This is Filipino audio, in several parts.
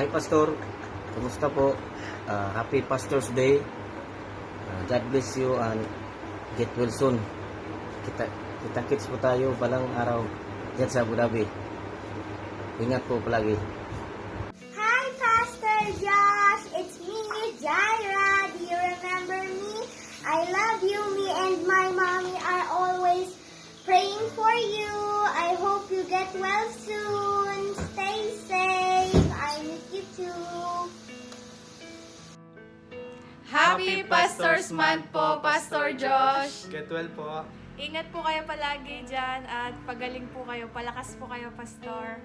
Pastor. Kumusta po? Happy Pastor's Day. God bless you and get well soon. Kita-kits po tayo balang araw dyan sa Abu Dhabi. Ingat po palagi. Hi, Pastor Josh. It's me, Jaira. Do you remember me? I love you. Me and my mommy are always praying for you. I hope you get well soon. Stay safe. I miss you too. Happy Pastor's Month po, Pastor Josh. Get well po. Ingat po kayo palagi dyan at pagaling po kayo. Palakas po kayo, Pastor.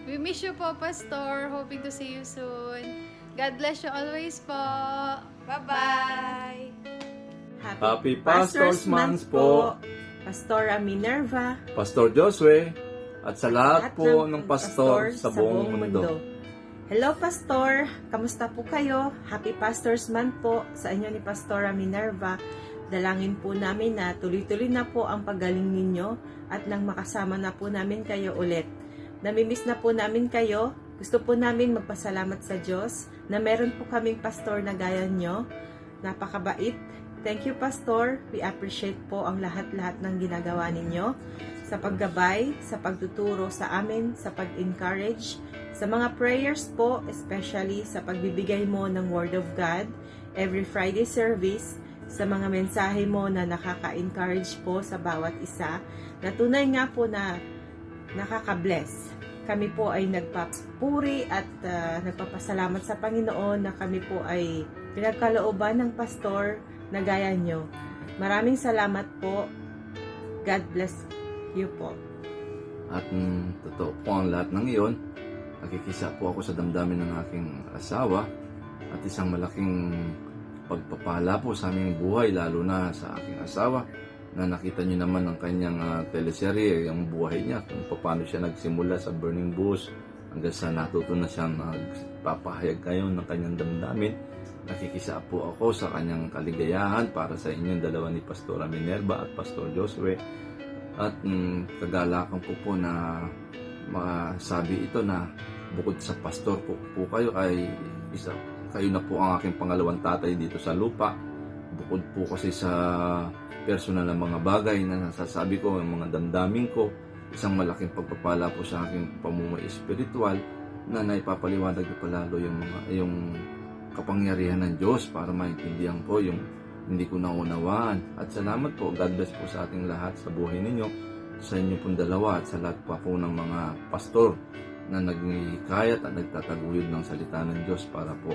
We miss you po, Pastor. Hoping to see you soon. God bless you always po. Bye-bye! Happy Pastor's Month po, Pastora Minerva, Pastor Josue, at sa lahat at po ng pastor sa buong mundo. Hello, Pastor! Kamusta po kayo? Happy Pastor's Month po sa inyo ni Pastora Minerva. Dalangin po namin na tuloy-tuloy na po ang paggaling ninyo at nang makasama na po namin kayo ulit. Namimiss na po namin kayo. Gusto po namin magpasalamat sa Diyos na meron po kaming pastor na gaya nyo. Napakabait. Thank you, Pastor. We appreciate po ang lahat-lahat ng ginagawa ninyo sa paggabay, sa pagtuturo sa amin, sa pag-encourage, sa mga prayers po, especially sa pagbibigay mo ng Word of God every Friday service, sa mga mensahe mo na nakaka-encourage po sa bawat isa, na tunay nga po na nakaka-bless. Kami po ay nagpapuri at nagpapasalamat sa Panginoon na kami po ay pinagkalooban ng pastor na gaya nyo. Maraming salamat po. God bless you po. At totoo po ang lahat ng iyon. Nakikisa po ako sa damdamin ng aking asawa at isang malaking pagpapala po sa aming buhay, lalo na sa aking asawa, na nakita niyo naman ang kanyang teleserye, ang buhay niya, kung paano siya nagsimula sa burning bush hanggang sa natuto na siyang nagpapahayag ngayon ng kanyang damdamin. Nakikisa po ako sa kanyang kaligayahan para sa inyong dalawa ni Pastora Minerva at Pastor Josue. At kagalakan po na masabi ito na bukod sa pastor po kayo ay kayo na po ang aking pangalawang tatay dito sa lupa. Bukod po kasi sa personal na mga bagay na nasasabi ko, ang mga damdamin ko, isang malaking pagpapala po sa aking pamumuhay espiritual na naipapaliwanag ko palalo yung kapangyarihan ng Diyos para maintindihan ko yung hindi ko naunawaan. At salamat po, God bless po sa ating lahat sa buhay ninyo, sa inyo pong dalawa at sa lahat po ng mga pastor na nagkayat at nagtataguyod ng salita ng Diyos para po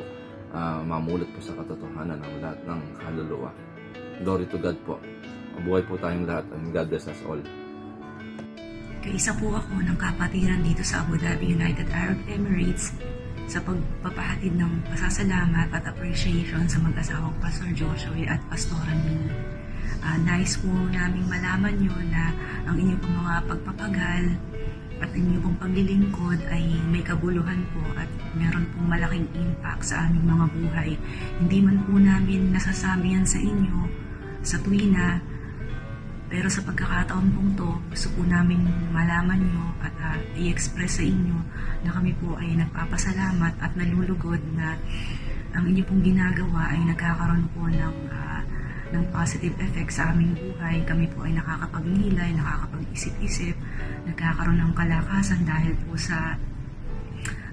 mamulat po sa katotohanan ng lahat ng kaluluwa. Glory to God po. Mabuhay po tayong lahat and God bless us all. Kaisa po ako ng kapatiran dito sa Abu Dhabi, United Arab Emirates sa pagpapahatid ng pasasalamat at appreciation sa mag-asawang Pastor Joshua at Pastora Nini. Nais po namin malaman nyo na ang inyong pong mga pagpapagal at inyong pong paglilingkod ay may kabuluhan po at meron pong malaking impact sa aming mga buhay. Hindi man po namin nasasabi yan sa inyo sa tuwina, pero sa pagkakataon pong to, gusto po namin malaman nyo at i-express sa inyo na kami po ay nagpapasalamat at nalulugod na ang inyo pong ginagawa ay nagkakaroon po ng positive effect sa aming buhay. Kami po ay nakakapagnilay, nakakapag-isip-isip, nagkakaroon ng kalakasan dahil po sa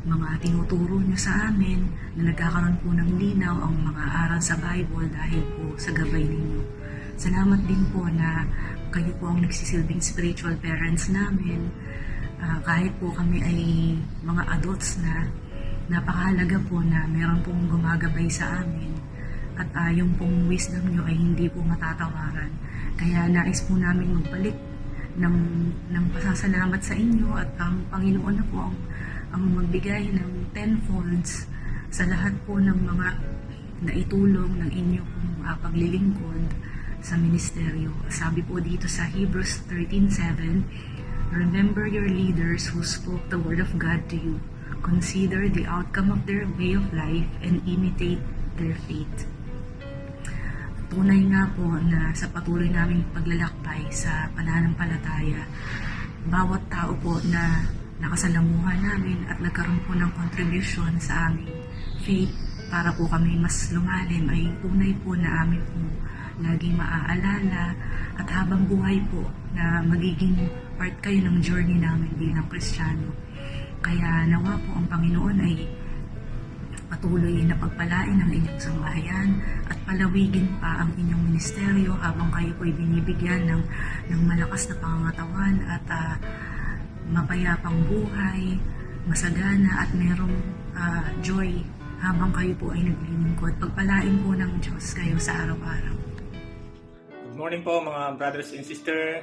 mga tinuturo nyo sa amin, na nagkakaroon po ng linaw ang mga aral sa Bible dahil po sa gabay ninyo. Salamat din po na kayo po ang nagsisilbing spiritual parents namin. Kahit po kami ay mga adults na, napakahalaga po na meron pong gumagabay sa amin. At yung pong wisdom nyo ay hindi po matatawaran. Kaya nais po namin magbalik ng pasasalamat sa inyo at ang Panginoon na po ang magbigay ng tenfolds sa lahat po ng mga naitulong ng inyong paglilingkod sa ministeryo. Sabi po dito sa Hebrews 13:7, remember your leaders who spoke the word of God to you. Consider the outcome of their way of life and imitate their faith. Tunay nga po na sa patuloy naming paglalakbay sa pananampalataya, bawat tao po na nakasalamuhan namin at nagkaroon po ng contribution sa aming faith para po kami mas lumalim ay tunay po na amin po laging maaalala at habang buhay po na magiging part kayo ng journey namin bilang Kristiyano. Kaya nawa po ang Panginoon ay patuloy na pagpalain ang inyong sambahayan at palawigin pa ang inyong ministeryo habang kayo po ay binibigyan ng malakas na pangangatawan at mapayapang buhay, masagana at merong joy habang kayo po ay naglilingkod. Pagpalain po ng Diyos kayo sa araw-araw. Good morning po mga brothers and sister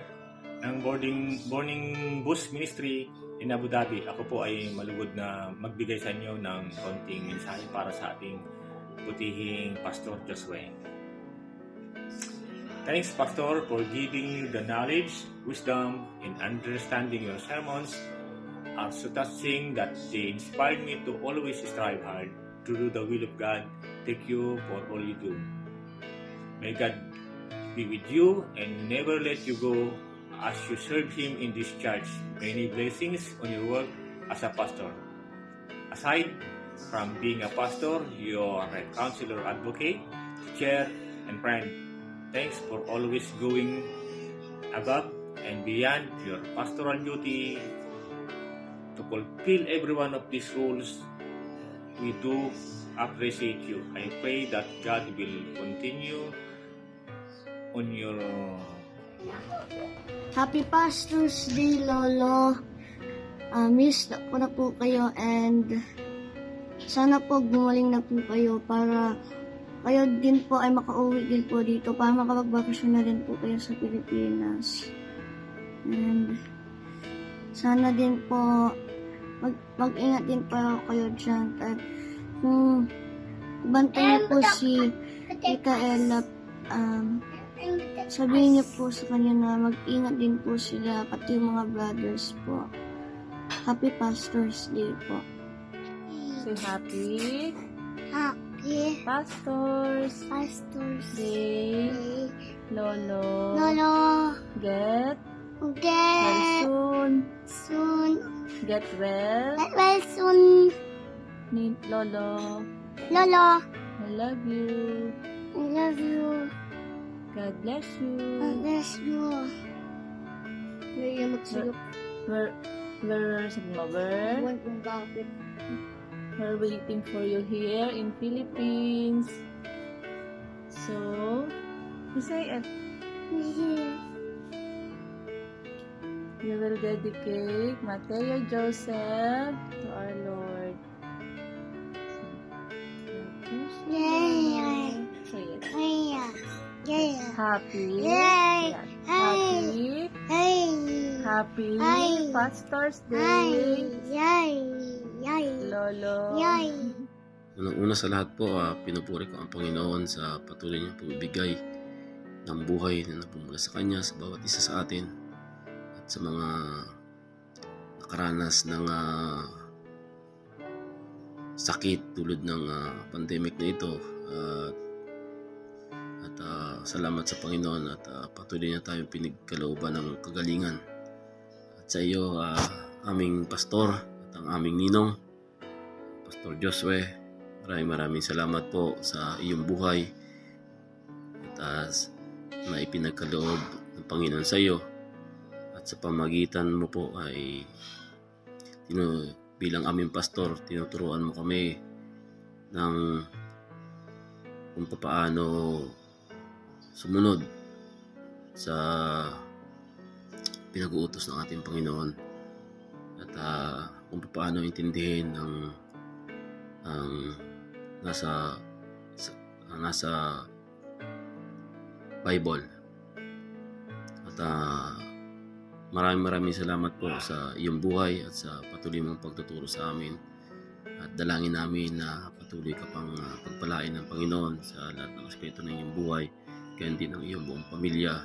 ng Morning Boost Ministry in Abu Dhabi. Ako po ay malugod na magbigay sa inyo ng konting mensahe para sa ating butihing Pastor Josue. Thanks, Pastor, for giving you the knowledge, wisdom, and understanding your sermons are so touching that they inspired me to always strive hard to do the will of God. Thank you for all you do. May God be with you and never let you go as you serve Him in this church. Many blessings on your work as a pastor. Aside from being a pastor, you are a counselor, advocate, chair, and friend. Thanks for always going above and beyond your pastoral duty to fulfill every one of these roles. We do appreciate you. I pray that God will continue on your... Happy Pastor's Day, Lolo. Miss ko na po kayo and sana po gumaling na po kayo para kayo din po ay makauwi din po dito para makapagbakasyon na rin po kayo sa Pilipinas. And sana din po mag-ingat din po kayo dyan. At bantayan po si Tita Ella, sabihin niyo po sa kanya na mag-ingat din po sila, pati yung mga brothers po. Happy Pastor's Day po. So happy Pastors Day, Lolo. Get Get soon. Get well. soon. Need Lolo. Lolo, I love you. I love you. God bless you. God bless you. We're waiting for you here in Philippines. So, you say it. We will dedicate Mateo Joseph to our Lord. Yay! Say it. Yay! Happy. Yay! Yeah. Happy Pastor's Day. Lolo. Unang-una sa lahat po, pinupuri ko ang Panginoon sa patuloy niyang pagbibigay ng buhay na napumula sa Kanya sa bawat isa sa atin at sa mga nakaranas ng sakit tulad ng pandemic na ito. At salamat sa Panginoon at patuloy na tayong pinagkalooban ng kagalingan. At sa iyo, aming pastor at ang aming ninong, Pastor Josue, maraming salamat po sa iyong buhay at na ipinagkaloob ng Panginoon sa iyo. At sa pamagitan mo po ay bilang aming pastor, tinuturuan mo kami ng kung paano sumunod sa pinag-uutos ng ating Panginoon at kung paano intindihin ang nasa Bible. At maraming salamat po sa iyong buhay at sa patuloy mong pagtuturo sa amin. At dalangin namin na patuloy ka pang pagpalain ng Panginoon sa lahat ng aspeto ng iyong buhay, kaya din ng iyong buong pamilya.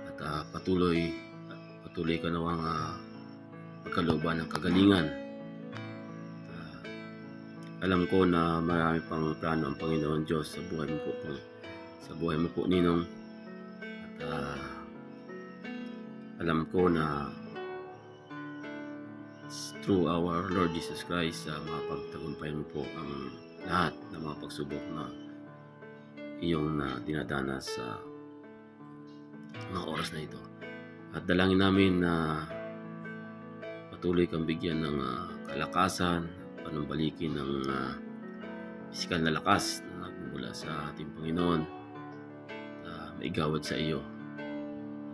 At patuloy ka nawang pagkalooban ng kagalingan. Alam ko na marami pang plano ang Panginoon Diyos sa buhay mo po, Ninong. At alam ko na through our Lord Jesus Christ, mapagtagumpayan mo po ang lahat ng mga pagsubok na iyong dinadanas sa mga oras na ito. At dalangin namin na patuloy kang bigyan ng kalakasan, panumbalikin ng pisikal na lakas na nagmumula sa ating Panginoon, maigawad sa iyo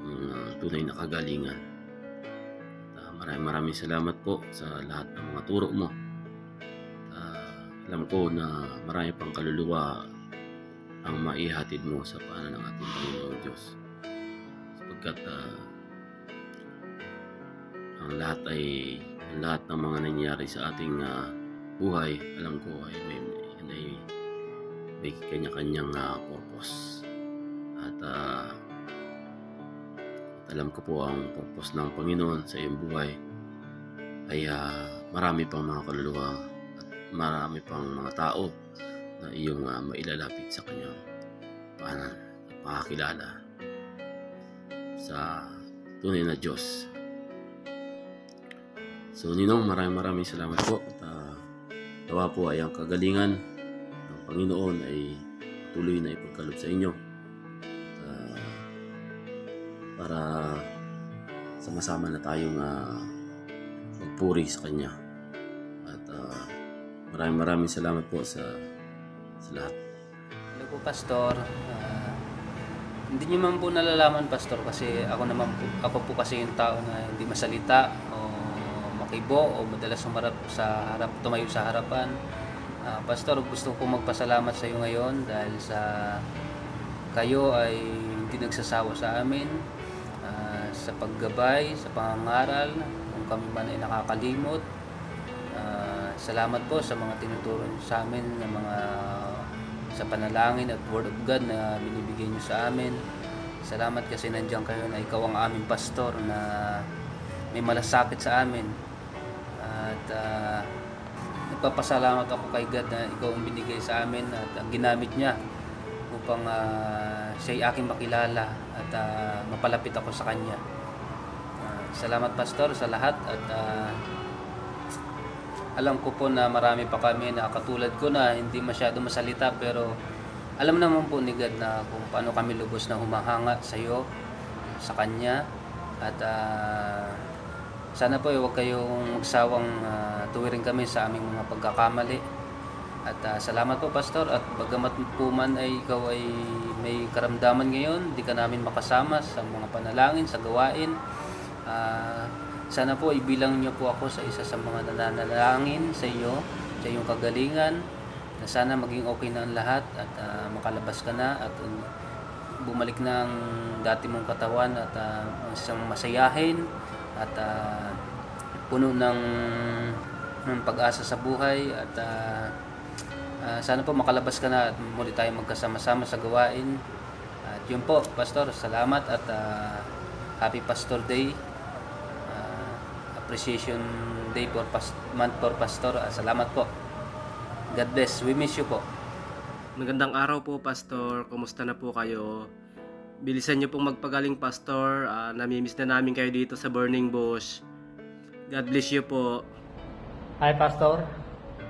ang tunay na kagalingan. Maraming salamat po sa lahat ng mga turo mo. Alam ko na marami pang kaluluwa ang maihatid mo sa paanan ng ating Panginoong Diyos. Sapagkat ang lahat ng mga nangyayari sa ating buhay, alam ko ay may kanya-kanyang purpose. At alam ko po ang purpose ng Panginoon sa iyong buhay ay marami pang mga kaluluwa at marami pang mga tao na iyong mailalapit sa kanyang paanan at makakilala sa tunay na Diyos. So Ninong, maraming salamat po at tawa po ay ang kagalingan ng Panginoon ay tuloy na ipagkaloob sa inyo para sama-sama na tayong magpuri sa Kanya. At maraming salamat po sa lahat. Hello po, Pastor. Hindi niyo man po nalalaman, Pastor, kasi ako po kasi yung tao na hindi masalita o makibo o madalas tumayo sa harapan. Pastor, gusto ko magpasalamat sa iyo ngayon dahil kayo ay hindi nagsasawa sa amin sa paggabay, sa pangangaral, kung kami man ay nakakalimot. Salamat po sa mga tinuturo niyo sa amin, sa panalangin at Word of God na binibigay niyo sa amin. Salamat kasi nandiyan kayo na ikaw ang aming pastor na may malasakit sa amin. At nagpapasalamat ako kay God na ikaw ang binigay sa amin at ginamit niya upang siya'y aking makilala at mapalapit ako sa Kanya. Salamat, Pastor, sa lahat at alam ko po na marami pa kami na katulad ko na hindi masyado masalita, pero alam naman po ni God na kung paano kami lubos na humahanga sa iyo, sa Kanya. At sana po huwag kayong magsawang tuwirin kami sa aming mga pagkakamali. At salamat po, Pastor, at bagamat po man ay ikaw ay may karamdaman ngayon, di ka namin makasama sa mga panalangin, sa gawain. Sana po ibilang niyo po ako sa isa sa mga nananalangin sa iyo, sa iyong kagalingan, na sana maging okay na ang lahat at makalabas ka na at bumalik na ang dati mong katawan at isang masayahin at puno ng pag-asa sa buhay at sana po makalabas ka na at muli tayo magkasama-sama sa gawain. At yun po, Pastor, salamat at Happy Pastor Day, Appreciation Day for Month for Pastor. Salamat po. God bless. We miss you po. Magandang araw po, Pastor. Kumusta na po kayo? Bilisan niyo pong magpagaling, Pastor. Namimiss na namin kayo dito sa Burning Bush. God bless you po. Hi, Pastor.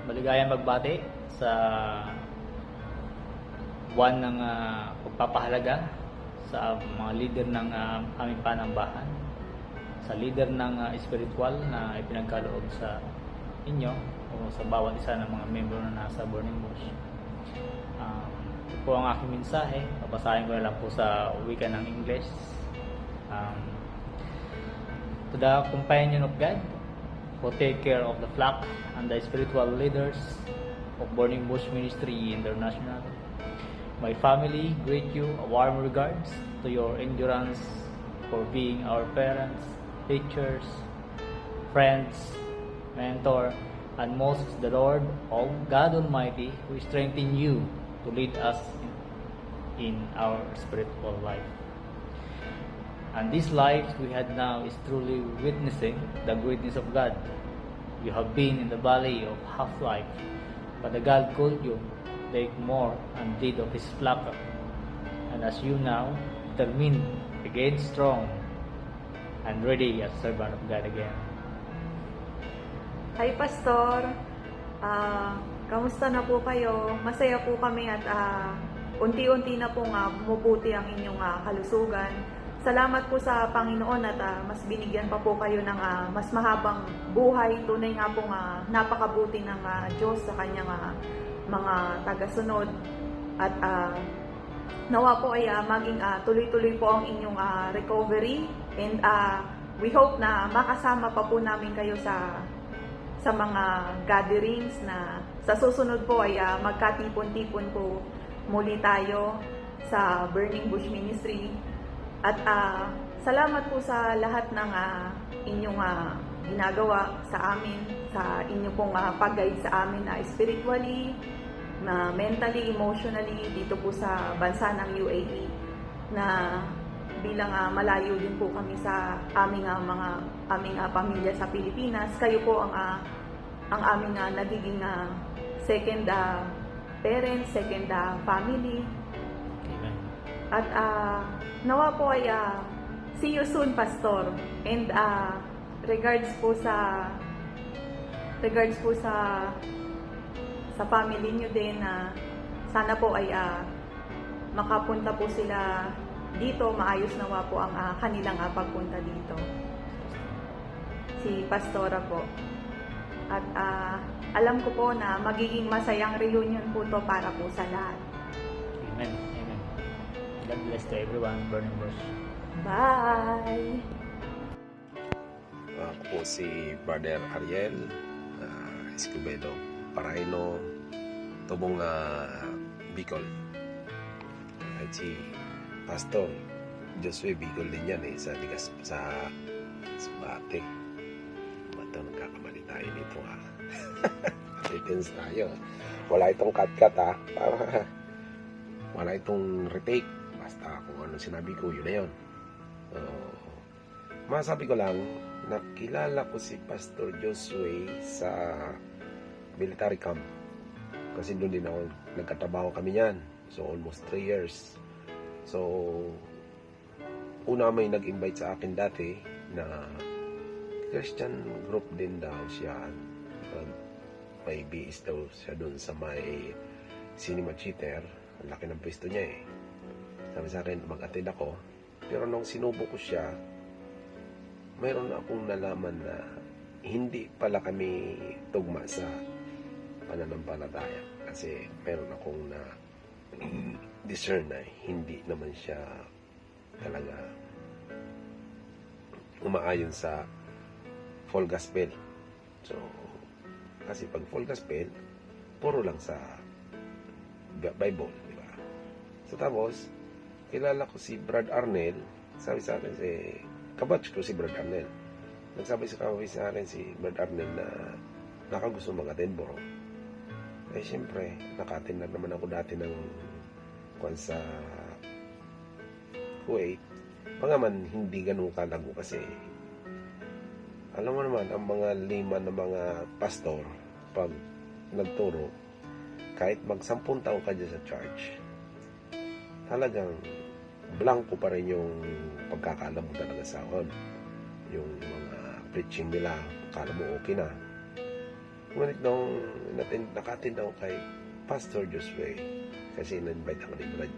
Maligayang magbati sa buwan ng pagpapahalaga sa mga leader ng aming panambahan, sa leader ng spiritual na ipinagkaloob sa inyo o sa bawat isa ng mga membro na nasa Burning Bush. Ito po ang aking mensahe. Babasahin ko na lang po sa wika ng English. To the companion of God who take care of the flock and the spiritual leaders of Burning Bush Ministry International, my family greet you a warm regards to your endurance for being our parents, teachers, friends, mentor, and most the Lord of God Almighty who strengthen you to lead us in our spiritual life. And this life we had now is truly witnessing the greatness of God. You have been in the valley of half-life, but the God called you take more and did of His flock. And as you now determined again strong and ready as servant of God again. Hi Pastor, kamusta na po kayo? Masaya po kami at unti-unti na pong bumubuti ang inyong kalusugan. Salamat po sa Panginoon at mas binigyan pa po kayo ng mas mahabang buhay. Tunay nga pong napakabuti ng Diyos sa kanyang mga tagasunod. At nawa po ay maging tuloy-tuloy po ang inyong recovery. And we hope na makasama pa po namin kayo sa mga gatherings na sa susunod po ay magkatipon-tipon po muli tayo sa Burning Bush Ministry. At salamat po sa lahat ng inyong ginagawa sa amin, sa inyong pong pag-guide sa amin spiritually, mentally, emotionally dito po sa bansa ng UAE na bilang malayo din po kami sa aming pamilya sa Pilipinas. Kayo po ang aming nagiging second parents, second family. Amen. At nawa po ay see you soon, Pastor. And regards po sa family niyo din na sana po ay makapunta po sila dito, maayos nawa po ang kanilang pagpunta dito. Si Pastora po. At alam ko po na magiging masayang reunion po to para po sa lahat. Amen. Amen. God bless to everyone, Burning Bush. Bye! Ako po si Brother Ariel Escobedo Paraino, Tubong Bicol. At si Pastor Josue Bicol din yan sa Ligas sa Bate. Bato nagkakamali tayo dito Attentions tayo. Wala itong cut-cut wala itong retake. Basta kung ano sinabi ko, yun na yun. Masabi ko lang, nakilala ko si Pastor Josue sa military camp. Kasi doon din ako, nagkatrabaho kami yan. So, almost 3 years. So, una may nag-invite sa akin dati na Christian group din daw siya. May BS daw siya doon sa may Cinema Cheater. Ang laki ng pwesto niya Sabi sa akin, mag-attend ako. Pero nung sinubo ko siya, mayroon akong nalaman na hindi pala kami tugma sa pananampalataya. Kasi meron akong na discern na hindi naman siya talaga umaayon sa full gospel. So, kasi pag full gospel, puro lang sa Bible, di ba? So, tapos, kilala ko si Brad Arnel. Sabi sa akin, kabatch ko si Brad Arnel. Nagsabi sa akin si Brad Arnel na nakagusto mag-attend bro. Eh, siyempre, naka-attend na naman ako dati ng sa Kuwait. Mga man, hindi ganun kalago kasi alam mo naman, ang mga lima na mga pastor pag nagturo, kahit mag-10 taon ka dyan sa church, talagang blanco pa rin yung pagkakaalam mo talaga sa yung mga preaching nila, akala mo okay na. Ngunit nung naka-attend ako kay Pastor Josue, kasi na-invite ako ni Brad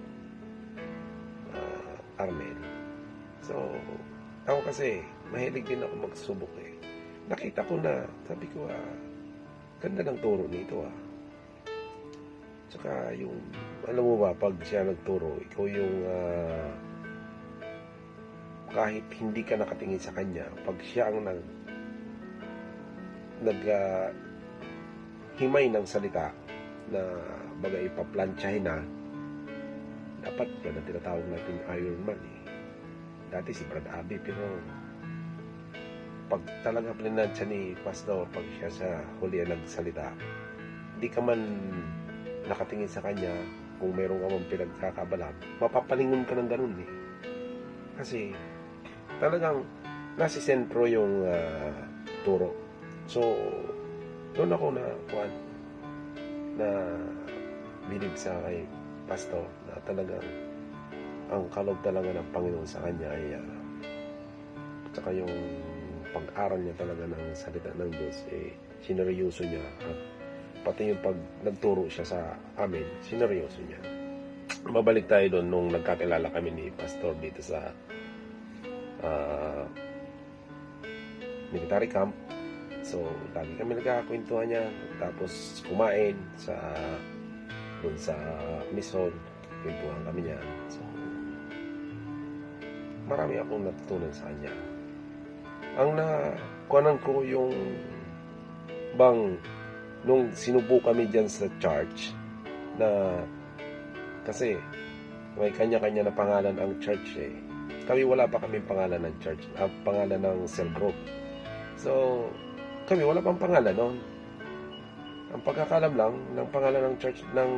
Arnel. So, ako kasi mahilig din ako magsubok Nakita ko na, sabi ko ganda ng turo nito Tsaka yung, alam mo ba, pag siya nagturo, ikaw yung kahit hindi ka nakatingin sa kanya, pag siya ang himay ng salita na bagay ipaplantsahin dapat yan ang tinatawag natin Iron Man Dati si Brad Abby, pero pag talaga plinansya ni Pastor, pag siya sa huli nagsalita, hindi ka man nakatingin sa kanya, kung meron ka man pinagkakabalan, mapapalingon ka ng ganun Kasi talagang nasa sentro yung turo. So, doon ako na bilib sa kay Pastor na talagang ang kaloob talaga ng Panginoon sa kanya ay tsaka yung pag-aral niya talaga ng salita ng Diyos, sineryoso niya. At pati yung pag nagturo siya sa amin, sineryoso niya. Mabalik tayo doon nung nagkakilala kami ni Pastor dito sa military camp. So, lagi kami nagkakakwentuhan niya. Tapos, kumain doon sa mission. Kwentuhan kami niya. So, marami akong natutunan sa kanya. Ang nakuhanan ko yung nung sinubo kami dyan sa church na kasi may kanya-kanya na pangalan ang church eh. Kami wala pa kami pangalan ng church, pangalan ng cell group. So, kami wala pang pangalan noon. Ang pagkakalam lang ng pangalan ng church ng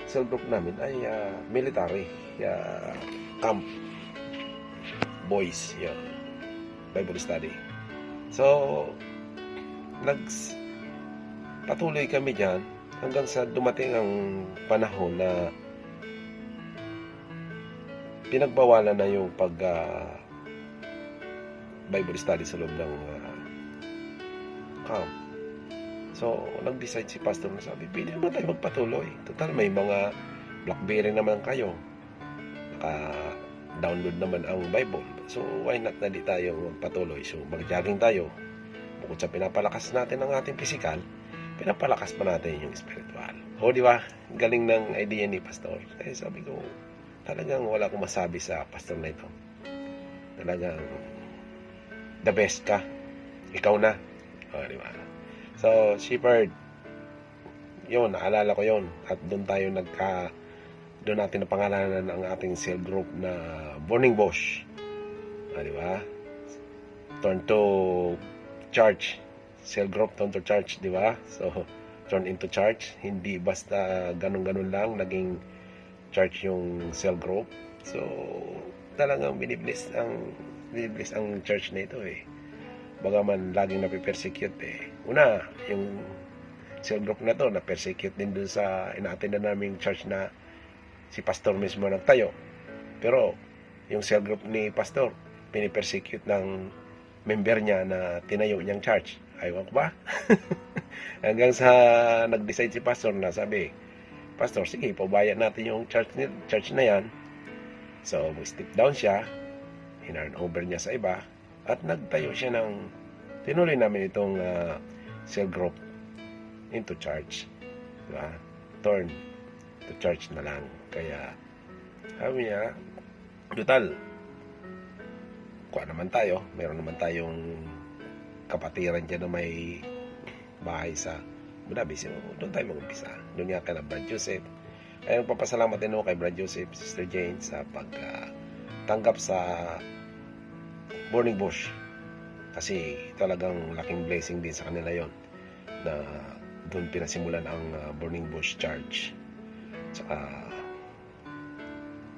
cell group namin ay military camp boys, Bible study. So, patuloy kami dyan hanggang sa dumating ang panahon na pinagbawalan na yung Bible study sa loob ng camp. So, nag-decide si pastor na sabi, pwede naman tayo magpatuloy. Total, may mga BlackBerry naman kayo. Naka-download naman ang Bible. So, why not na di tayo magpatuloy? So, mag-jogging tayo. Bukod sa pinapalakas natin ang ating physical, pinapalakas pa natin yung spiritual. O, di ba? Galing ng idea ni pastor. Kaya sabi ko, talagang wala akong masabi sa pastor na ito. Talagang the best ka. Ikaw na. O, di ba? So, Shepherd, yun, naalala ko yun. At doon natin napangalanan ang ating cell group na Burning Bush. Di ba? Turn to church. Cell group, turn to church, di ba? So, turn into church. Hindi basta ganun-ganun lang, naging church yung cell group. So, talagang binibless ang church na ito eh. Bagaman laging napipersecute eh. Una, yung cell group na to, na-persecute din doon sa ina-attend na naming church na si pastor mismo nagtayo. Pero, yung cell group ni pastor, pinipersecute ng member niya na tinayo niyang church. Ayaw ko ba? Hanggang sa nag-decide si pastor na sabi, pastor, sige, pabayaan natin yung church na yan. So, mag-step down siya, hinarn over niya sa iba, at nagtayo siya tinuloy namin itong cell group into church. Diba? Turn to church na lang. Kaya, sabi niya, total, kuha naman tayo. Meron naman tayong kapatiran dyan na may bahay sa Abu Dhabi. So, doon tayo mag-umpisa. Doon nga kay Brad Joseph. Kaya nagpapasalamat din ako kay Brad Joseph, Sister Jane, sa pagtanggap sa Burning Bush. Kasi talagang laking blessing din sa kanila yon na doon pinasimulan ang Burning Bush Church. Tsaka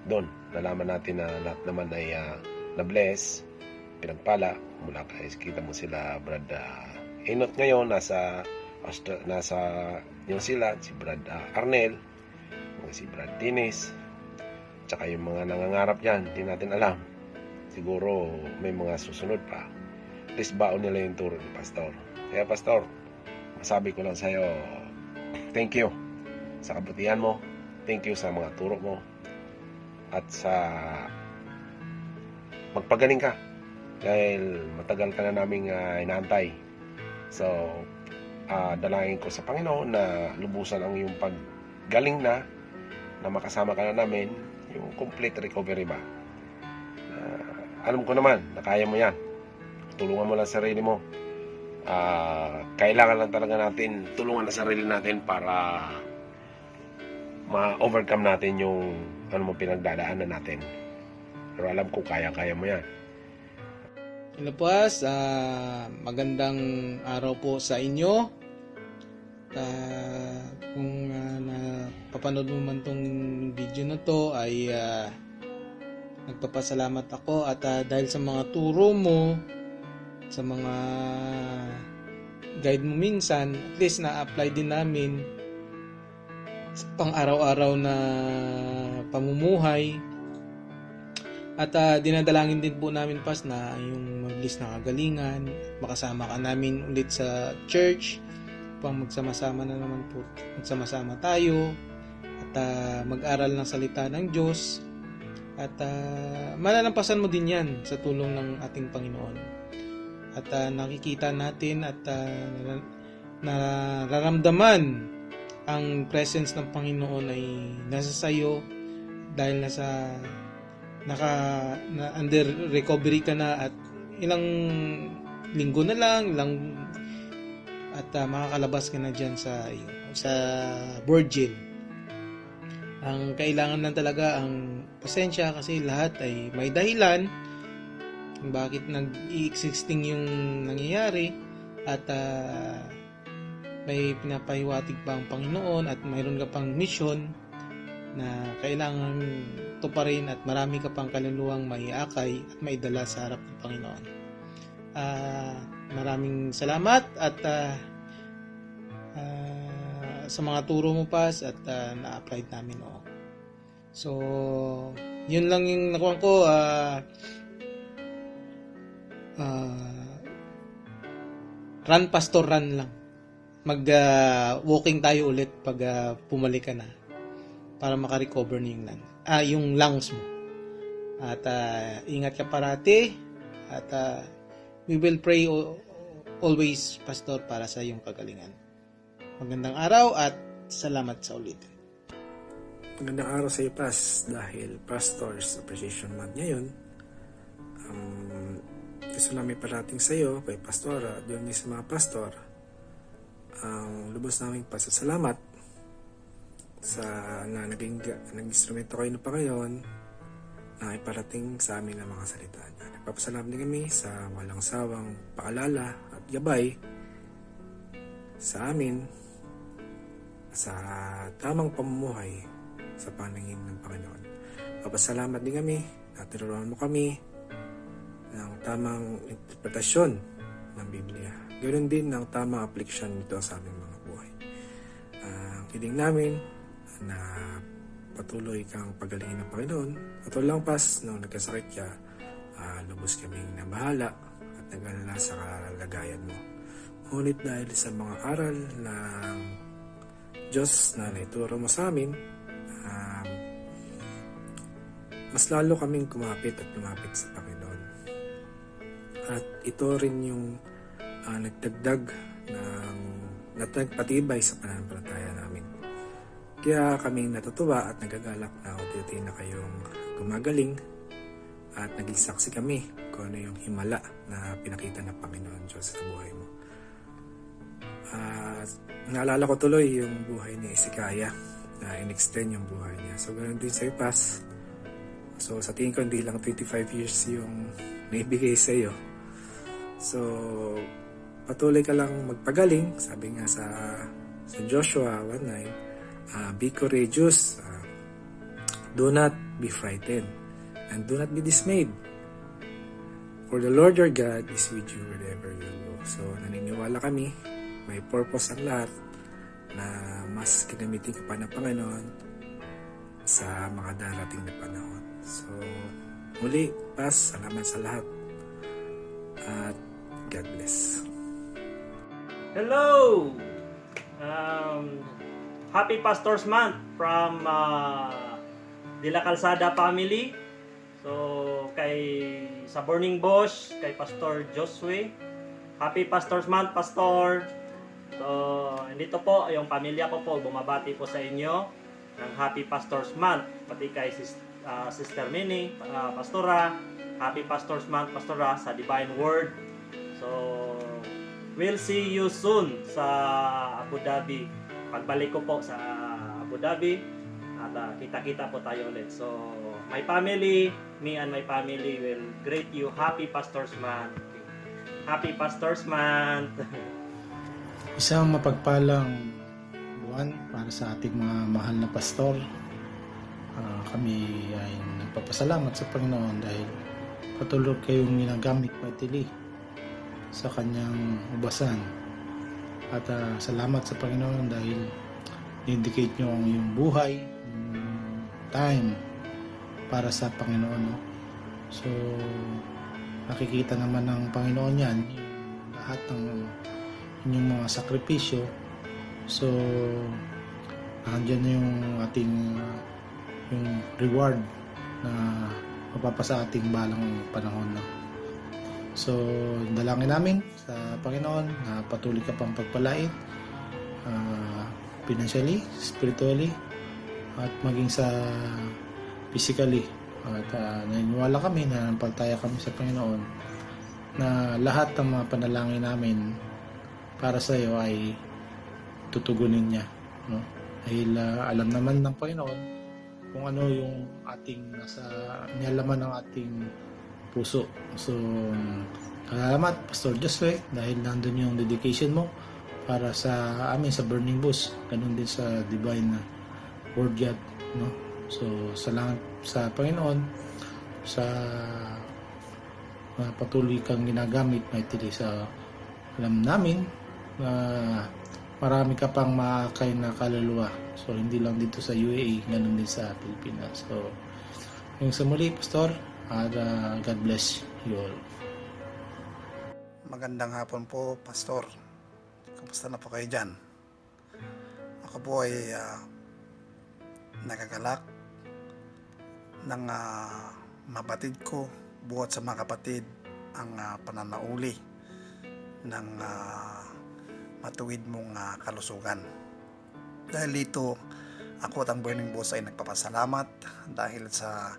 doon, nalaman natin na lahat naman ay na-bless, pinagpala. Mula kay kita mo sila, Brad Enot ngayon, nasa New Zealand, si Brad Arnel, si Brad Dines, tsaka yung mga nangangarap dyan, hindi natin alam. Siguro may mga susunod pa. At least baon nila yung turo ni Pastor. Kaya Pastor, masabi ko lang sa'yo, thank you sa kabutihan mo, thank you sa mga turo mo, at sa magpagaling ka dahil matagal ka na naming inaantay. So, dalangin ko sa Panginoon na lubusan ang iyong paggaling na makasama ka na namin, yung complete recovery ba. Alam ko naman na kaya mo yan. Tulungan mo lang sarili mo. Kailangan lang talaga natin tulungan ang sarili natin para ma-overcome natin yung pinagdadaanan natin. Pero alam ko kaya mo yan. Hello Pas, magandang araw po sa inyo. Kung napapanood mo man tong video na to ay nagpapasalamat ako at dahil sa mga turo mo, sa mga guide mo minsan, at least na-apply din namin sa pang araw-araw na pamumuhay. At dinadalangin din po namin, Pas, na yung mabilis na kagalingan, makasama ka namin ulit sa church, upang magsama-sama na naman po, magsama-sama tayo, at mag-aral ng salita ng Diyos, at malalampasan mo din yan sa tulong ng ating Panginoon. At nakikita natin at nararamdaman ang presence ng Panginoon ay nasa sayo dahil under recovery ka na at ilang linggo na lang at makakalabas ka na dyan sa board jail. Ang kailangan lang talaga ang pasensya kasi lahat ay may dahilan kung bakit nag-i-existing yung nangyayari at may pinapahiwatig pa ang Panginoon at mayroon ka pang mission na kailangan tuparin at marami ka pang kaluluwang maiakay at maidala sa harap ng Panginoon. Maraming salamat at sa mga turo mo, Pas, at na-apply namin. So, yun lang yung nakuha ko. Run, Pastor, run lang. Mag-walking tayo ulit pag pumalik ka na para makarecover na yung lungs mo. At ingat ka parati at we will pray always, Pastor, para sa iyong kagalingan. Magandang araw at salamat sa ulitin. Magandang araw sa iyo, Pas, dahil Pastors Appreciation Month ngayon. Gusto namin parating sa iyo, kay Pastora, doon sa mga pastor, ang lubos naming pasasalamat sa na nag-instrumento kayo na pa ngayon na iparating sa amin ang mga salita niya. Nagpapasalamat din kami sa walang sawang paalala at gabay sa amin sa tamang pamumuhay sa paningin ng Panginoon. Papasalamat din kami na tinuruan mo kami ng tamang interpretasyon ng Biblia. Ganoon din ng tamang application nito sa aming mga buhay. Ang hiling namin na patuloy kang pagalingin ng Panginoon. At lang, Pas, nung nagkasakit ka, lubos kaming nabahala at nag-alala sa kalagayan mo. Ngunit dahil sa mga aral ng Diyos na naituro mo sa amin, mas lalo kaming kumapit at lumapit sa Panginoon. At ito rin yung nagdagdag nagpatibay sa pananampalataya namin. Kaya kami natutuwa at nagagalak na unti-unti na kayong gumagaling at naging saksi kami kung ano yung himala na pinakita ng Panginoon Diyos sa buhay mo. Naalala ko tuloy yung buhay ni Hezekiah na in-extend yung buhay niya. So, ganoon din sa iyo, Pas. So, sa tingin ko, hindi lang 25 years yung naibigay sa iyo. So, patuloy ka lang magpagaling. Sabi nga sa Joshua 1:9, be courageous, do not be frightened, and do not be dismayed. For the Lord your God is with you wherever you go. So, naniniwala kami, may purpose ang lahat na mas kinamitin ka pa ng Panginoon sa mga darating na panahon. So, muli, Pas, salamat sa lahat. At God bless. Hello! Happy Pastors Month from De La Calzada family. So, sa Burning Bush, kay Pastor Josue. Happy Pastors Month, Pastor! So, dito po, yung pamilya ko po, bumabati po sa inyo ng Happy Pastors Month. Pati kay Sister Minnie, Pastora. Happy Pastors Month, Pastora, sa Divine Word. So, we'll see you soon sa Abu Dhabi. Pagbalik ko po sa Abu Dhabi, at kita-kita po tayo ulit. So, my family, me and my family will greet you. Happy Pastors Month. Happy Pastors Month. Isang mapagpalang buwan para sa ating mga mahal na pastor. Kami ay nagpapasalamat sa Panginoon dahil patuloy kayong ginagamit mightily sa kanyang ubasan. At salamat sa Panginoon dahil indicate nyo ang iyong buhay, time para sa Panginoon. So, nakikita naman ng Panginoon yan, yung lahat ng inyong mga sakripisyo. So, andyan na yung ating yung reward na mapapasa ating balang panahon. No? So, dalangin namin sa Panginoon na patuloy ka pang pagpalain financially, spiritually, at maging sa physically. At naniniwala kami, nanampalataya kami sa Panginoon na lahat ng mga panalangin namin para sa iyo ay tutugunin niya. No? Dahil alam naman ng Panginoon kung ano yung ating nasa nialaman ng ating puso. So, salamat Pastor Josue dahil nandun yung dedication mo para sa amin sa Burning Bush, ganun din sa Divine Word God, no? So, salamat sa Panginoon sa patuloy kang ginagamit mightily sa alam namin na marami ka pang makakay na kaluluwa. So, hindi lang dito sa UAE, ganun din sa Pilipinas. So, yung sa muli, Pastor, God bless you all. Magandang hapon po, Pastor. Kamusta na po kayo dyan? Ako po ay nagagalak ng mabatid ko buhat sa mga kapatid ang pananauli ng matuwid mong kalusugan. Dahil dito, ako at ang Burning Bush ay nagpapasalamat dahil sa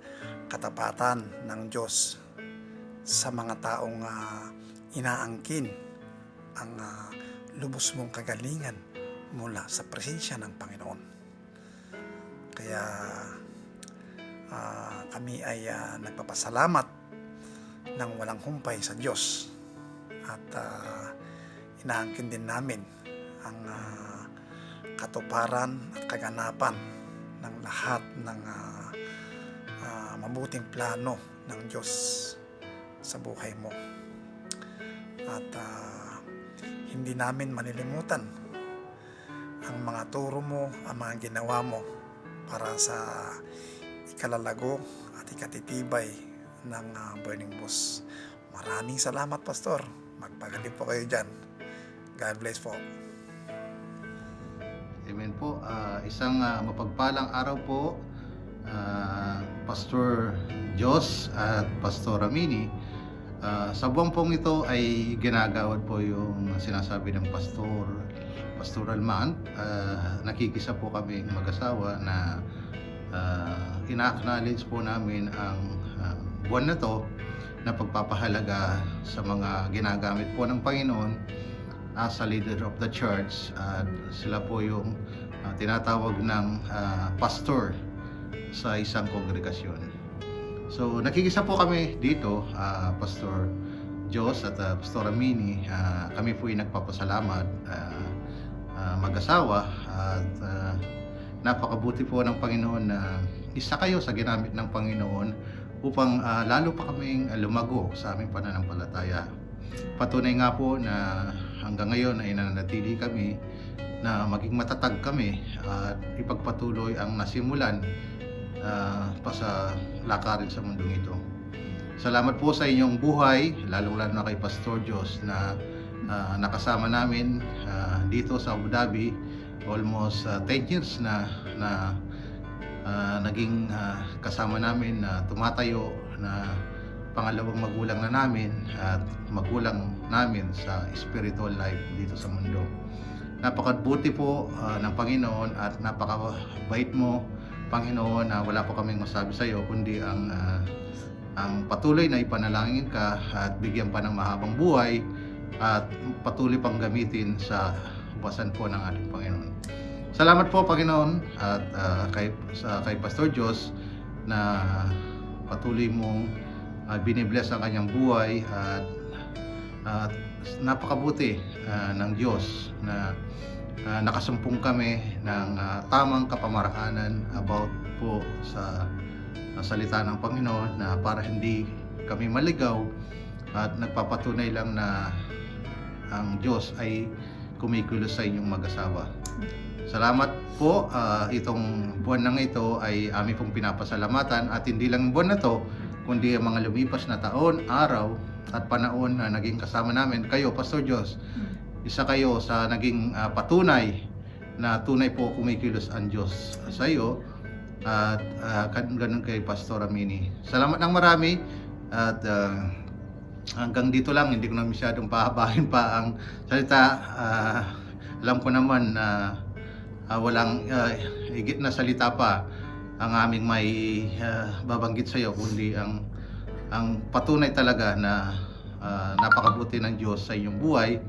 katapatan ng Diyos sa mga taong inaangkin ang lubos mong kagalingan mula sa presensya ng Panginoon. Kaya kami ay nagpapasalamat ng walang humpay sa Diyos at inaangkin din namin ang katuparan at kaganapan ng lahat ng mabuting plano ng Diyos sa buhay mo. At hindi namin manilimutan ang mga turo mo, ang mga ginawa mo para sa ikalalago at ikatitibay ng Burning Bush. Maraming salamat, Pastor. Magpagaling po kayo dyan. God bless po. Amen po. Isang mapagpalang araw po, Pastor Jos at Pastor Amini. Sa buwan pong ito ay ginagawad po yung sinasabi ng Pastoral Month. Nakikisa po kami mag-asawa na ina-acknowledge po namin ang buwan na to na pagpapahalaga sa mga ginagamit po ng Panginoon as a leader of the church, at sila po yung tinatawag ng pastor sa isang kongregasyon. So nakikisa po kami dito, Pastor Jos at Pastor Amini. Kami po ay nagpapasalamat mag-asawa at napakabuti po ng Panginoon na isa kayo sa ginamit ng Panginoon upang lalo pa kaming lumago sa aming pananampalataya. Patunay nga po na hanggang ngayon ay nananatili kami na maging matatag kami at ipagpatuloy ang nasimulan pa sa lakarin sa mundong ito. Salamat po sa inyong buhay, lalong-lalo na kay Pastor Jos na nakasama namin dito sa Abu Dhabi. Almost 10 years na naging kasama namin na tumatayo na pangalawang magulang na namin at magulang namin sa spiritual life dito sa mundo. Napakabuti po ng Panginoon at napakabait mo, Panginoon, na wala po kaming masabi sa iyo kundi ang patuloy na ipanalangin ka at bigyan pa ng mahabang buhay at patuloy pang gamitin sa ubasan po ng ating Panginoon. Salamat po, Panginoon, at kay Pastor Jos na patuloy mong binibless ang kanyang buhay at napakabuti ng Diyos na nakasumpong kami ng tamang kapamaraanan about po sa salita ng Panginoon na para hindi kami maligaw at nagpapatunay lang na ang Diyos ay kumikilos sa inyong mag-asawa. Salamat po. Itong buwan lang ito ay aming pong pinapasalamatan at hindi lang buwan na to, kundi ang mga lumipas na taon, araw at panahon na naging kasama namin. Kayo, Pastor Jos, isa kayo sa naging patunay na tunay po kumikilos ang Diyos sa iyo, at ganun kay Pastor Amini. Salamat ng marami, at hanggang dito lang, hindi ko na masyadong pahabahin pa ang salita. Alam ko naman na walang higit na salita pa ang aming may babanggit sa iyo, kundi ang patunay talaga na napakabuti ng Diyos sa inyong buhay,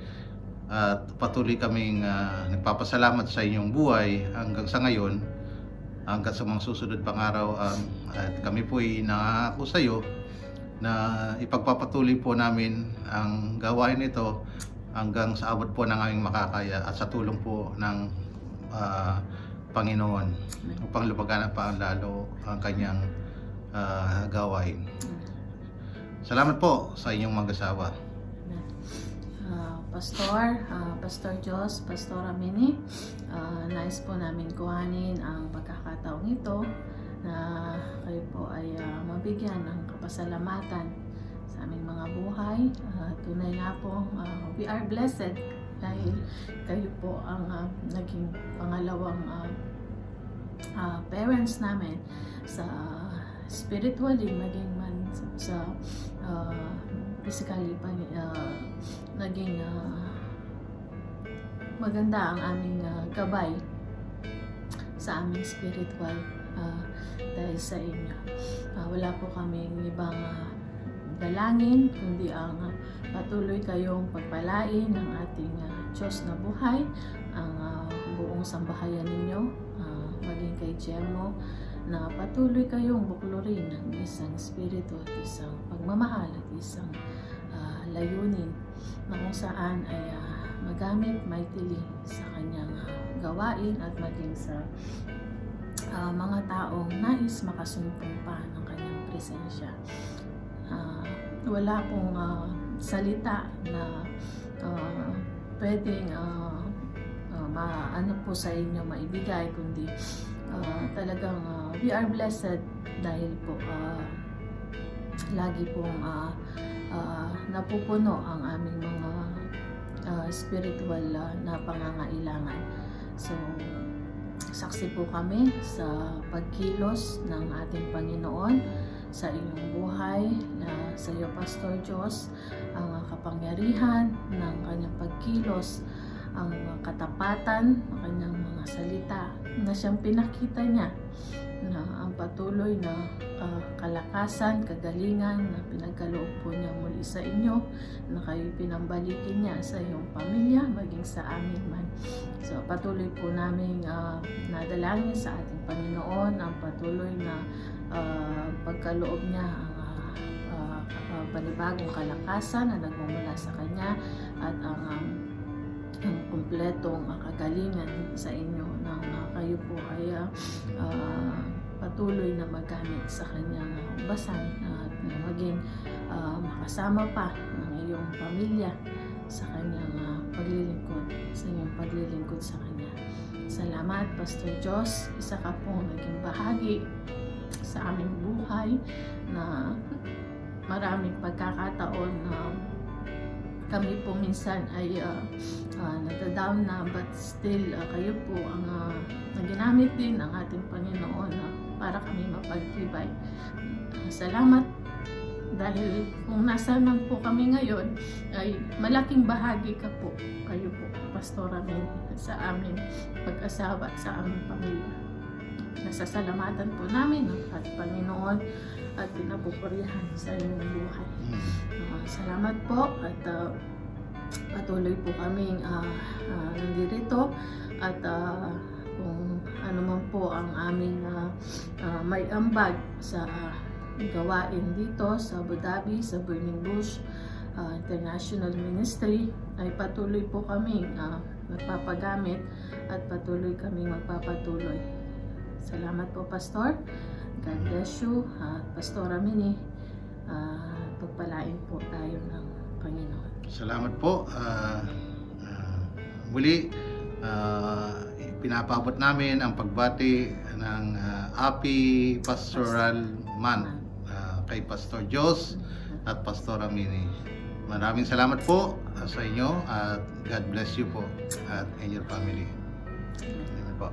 at patuloy kaming nagpapasalamat sa inyong buhay hanggang sa ngayon, hanggang sa mga susunod pang araw. At kami po ay nangako sa iyo na ipagpapatuloy po namin ang gawain ito hanggang sa abot po ng aming makakaya, at sa tulong po ng Panginoon upang lupagan pa lalo ang kanyang gawain. Salamat po sa inyong mag-asawa. Pastor Jos, Pastor Amini, nais po namin kuhanin ang pagkakataong ito na kayo po ay mabigyan ng kapasalamatan sa aming mga buhay. Tunay nga po, we are blessed dahil kayo po ang naging pangalawang parents namin sa spiritually, maging man sa physically, naging maganda ang aming gabay sa aming spiritual dahil sa inyo. Wala po kaming ibang dalangin kundi ang patuloy kayong pagpalain ng ating Diyos na buhay, ang buong sambahayan ninyo, maging kay Gemmo, na patuloy kayong buklurin ng isang spirito at isang pagmamahal at isang layunin na kung saan ay magamit mightily sa kanyang gawain at maging sa mga taong nais makasumpong pa ng kanyang presensya. Wala pong salita na pwedeng ano po sa inyo maibigay, kundi talagang we are blessed dahil po lagi pong napupuno ang aming mga spiritual na pangangailangan. So, saksi po kami sa pagkilos ng ating Panginoon sa inyong buhay, sa iyo, Pastor Jos, ang kapangyarihan ng kanyang pagkilos, ang katapatan ng kanyang mga salita na siyang pinakita niya, na ang patuloy na kalakasan, kagalingan na pinagkaloob po niya muli sa inyo, na kayo pinambalikin niya sa iyong pamilya, maging sa amin man. So patuloy po namin nadalangin sa ating Panginoon ang patuloy na pagkaloob niya ang panibagong kalakasan na nagmumula sa Kanya, at ang kumpletong kagalingan sa inyo nang kayo po ay patuloy na magamit sa Kanyang basan, at maging makasama pa ng iyong pamilya sa Kanyang paglilingkod, sa inyong paglilingkod sa Kanya. Salamat, Pastor Jos, isa ka pong naging bahagi sa aming buhay, na maraming pagkakataon na kami po minsan ay natadown na, but still kayo po ang ginamit din ng ating Panginoon para kami mapagtibay. Salamat, dahil kung nasaan man po kami ngayon ay malaking bahagi ka po, kayo po, Pastor Amini, sa aming pag-asawa at sa aming pamilya. Nasasalamatan po namin ang ating Panginoon at pinapupurihan sa inyong buhay. Salamat po, at patuloy po kaming nandito, at kung ano man po ang aming may ambag sa gawain dito sa Abu Dhabi, sa Burning Bush International Ministry, ay patuloy po kaming magpapagamit at patuloy kaming magpapatuloy. Salamat po, Pastor. God bless you. Pastor Amini, pagpalain po tayo ng Panginoon. Salamat po. Muli, pinapabot namin ang pagbati ng Happy Pastoral Month kay Pastor Jos at Pastora Mini. Maraming salamat po sa inyo at God bless you po at and your family. Amen po.